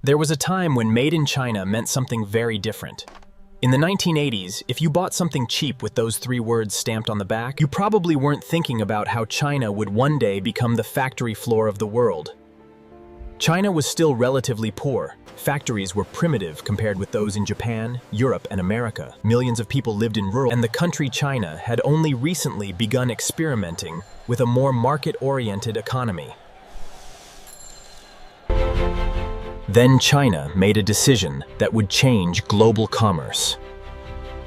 There was a time when made in China meant something very different. In the 1980s, if you bought something cheap with those 3 words stamped on the back, you probably weren't thinking about how China would one day become the factory floor of the world. China was still relatively poor. Factories were primitive compared with those in Japan, Europe, and America. Millions of people lived in rural, and the country China had only recently begun experimenting with a more market-oriented economy. Then China made a decision that would change global commerce.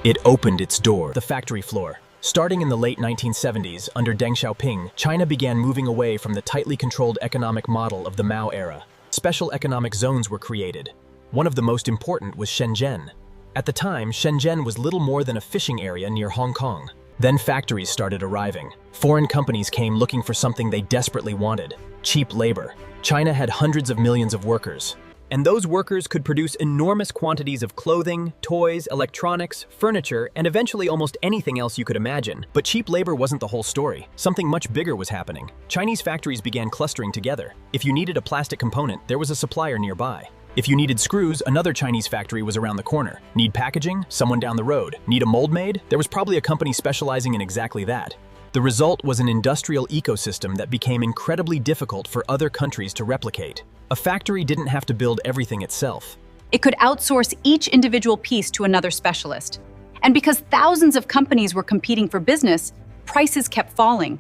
It opened its door, the factory floor. Starting in the late 1970s, under Deng Xiaoping, China began moving away from the tightly controlled economic model of the Mao era. Special economic zones were created. One of the most important was Shenzhen. At the time, Shenzhen was little more than a fishing area near Hong Kong. Then factories started arriving. Foreign companies came looking for something they desperately wanted: cheap labor. China had hundreds of millions of workers. And those workers could produce enormous quantities of clothing, toys, electronics, furniture, and eventually almost anything else you could imagine. But cheap labor wasn't the whole story. Something much bigger was happening. Chinese factories began clustering together. If you needed a plastic component, there was a supplier nearby. If you needed screws, another Chinese factory was around the corner. Need packaging? Someone down the road. Need a mold made? There was probably a company specializing in exactly that. The result was an industrial ecosystem that became incredibly difficult for other countries to replicate. A factory didn't have to build everything itself. It could outsource each individual piece to another specialist. And because thousands of companies were competing for business, prices kept falling.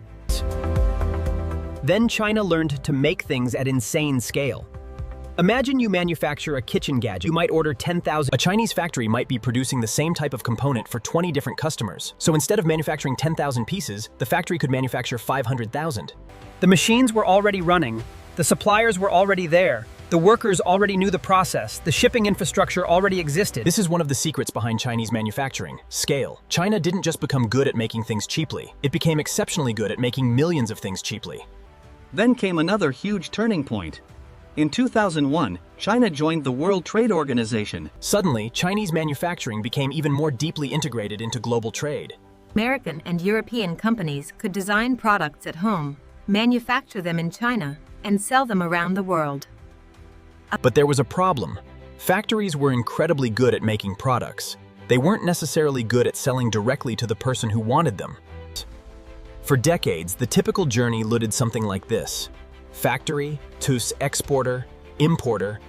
Then China learned to make things at insane scale. Imagine you manufacture a kitchen gadget. You might order 10,000. A Chinese factory might be producing the same type of component for 20 different customers. So instead of manufacturing 10,000 pieces, the factory could manufacture 500,000. The machines were already running. The suppliers were already there. The workers already knew the process. The shipping infrastructure already existed. This is one of the secrets behind Chinese manufacturing: scale. China didn't just become good at making things cheaply. It became exceptionally good at making millions of things cheaply. Then came another huge turning point. In 2001, China joined the World Trade Organization. Suddenly, Chinese manufacturing became even more deeply integrated into global trade. American and European companies could design products at home, manufacture them in China, and sell them around the world. But there was a problem. Factories were incredibly good at making products. They weren't necessarily good at selling directly to the person who wanted them. For decades, the typical journey looked something like this: factory to exporter, importer,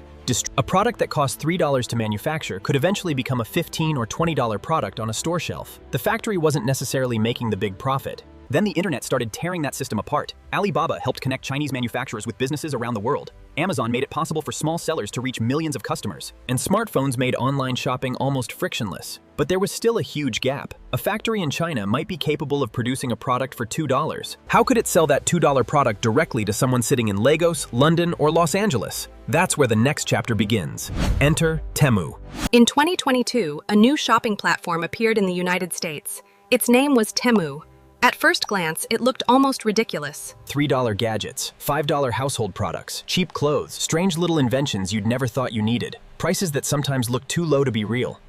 a product that cost $3 to manufacture could eventually become a $15 or $20 product on a store shelf. The factory wasn't necessarily making the big profit. Then the internet started tearing that system apart. Alibaba helped connect Chinese manufacturers with businesses around the world. Amazon made it possible for small sellers to reach millions of customers. And smartphones made online shopping almost frictionless. But there was still a huge gap. A factory in China might be capable of producing a product for $2. How could it sell that $2 product directly to someone sitting in Lagos, London, or Los Angeles? That's where the next chapter begins. Enter Temu. In 2022, a new shopping platform appeared in the United States. Its name was Temu. At first glance, it looked almost ridiculous. $3 gadgets, $5 household products, cheap clothes, strange little inventions you'd never thought you needed, prices that sometimes look too low to be real.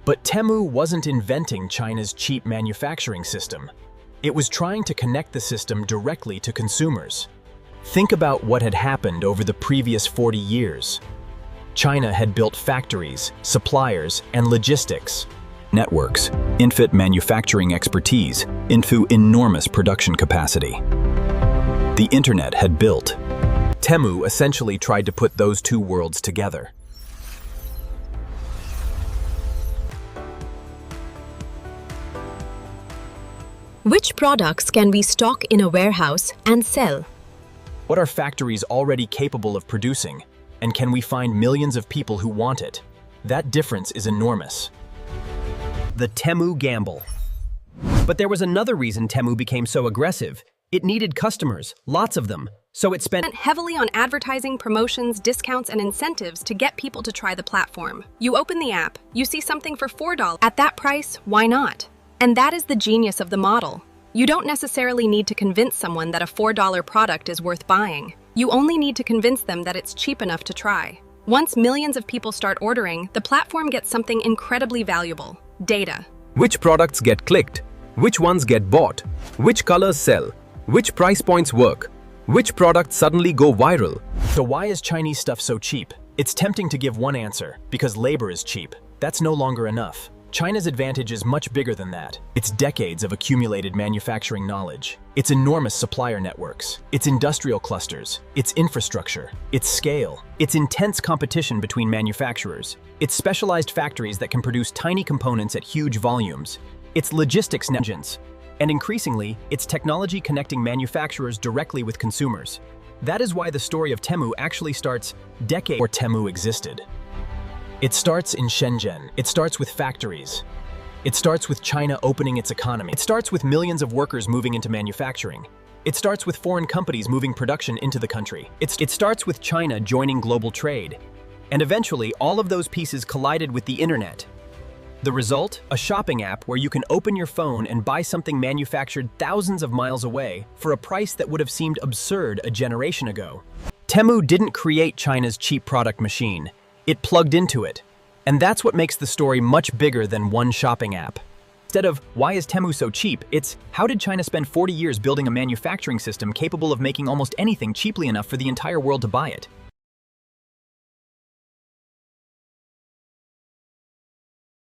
But Temu wasn't inventing China's cheap manufacturing system. It was trying to connect the system directly to consumers. Think about what had happened over the previous 40 years. China had built factories, suppliers, and logistics networks, infant manufacturing expertise, into enormous production capacity. The internet had built. Temu essentially tried to put those two worlds together. Which products can we stock in a warehouse and sell? What are factories already capable of producing? And can we find millions of people who want it? That difference is enormous. The Temu gamble. But there was another reason Temu became so aggressive. It needed customers, lots of them, so it spent heavily on advertising, promotions, discounts, and incentives to get people to try the platform. You open the app, you see something for $4. At that price, why not? And that is the genius of the model. You don't necessarily need to convince someone that a $4 product is worth buying. You only need to convince them that it's cheap enough to try. Once millions of people start ordering, the platform gets something incredibly valuable: data. Which products get clicked? Which ones get bought? Which colors sell? Which price points work? Which products suddenly go viral? So why is Chinese stuff so cheap? It's tempting to give one answer, because labor is cheap. That's no longer enough. China's advantage is much bigger than that. It's decades of accumulated manufacturing knowledge. Its enormous supplier networks. Its industrial clusters. Its infrastructure. Its scale. Its intense competition between manufacturers. Its specialized factories that can produce tiny components at huge volumes. Its logistics engines. And increasingly, its technology connecting manufacturers directly with consumers. That is why the story of Temu actually starts decades before Temu existed. It starts in Shenzhen. It starts with factories. It starts with China opening its economy. It starts with millions of workers moving into manufacturing. It starts with foreign companies moving production into the country. It starts with China joining global trade. And eventually, all of those pieces collided with the internet. The result? A shopping app where you can open your phone and buy something manufactured thousands of miles away for a price that would have seemed absurd a generation ago. Temu didn't create China's cheap product machine. It plugged into it. And that's what makes the story much bigger than one shopping app. Instead of, why is Temu so cheap? It's, how did China spend 40 years building a manufacturing system capable of making almost anything cheaply enough for the entire world to buy it?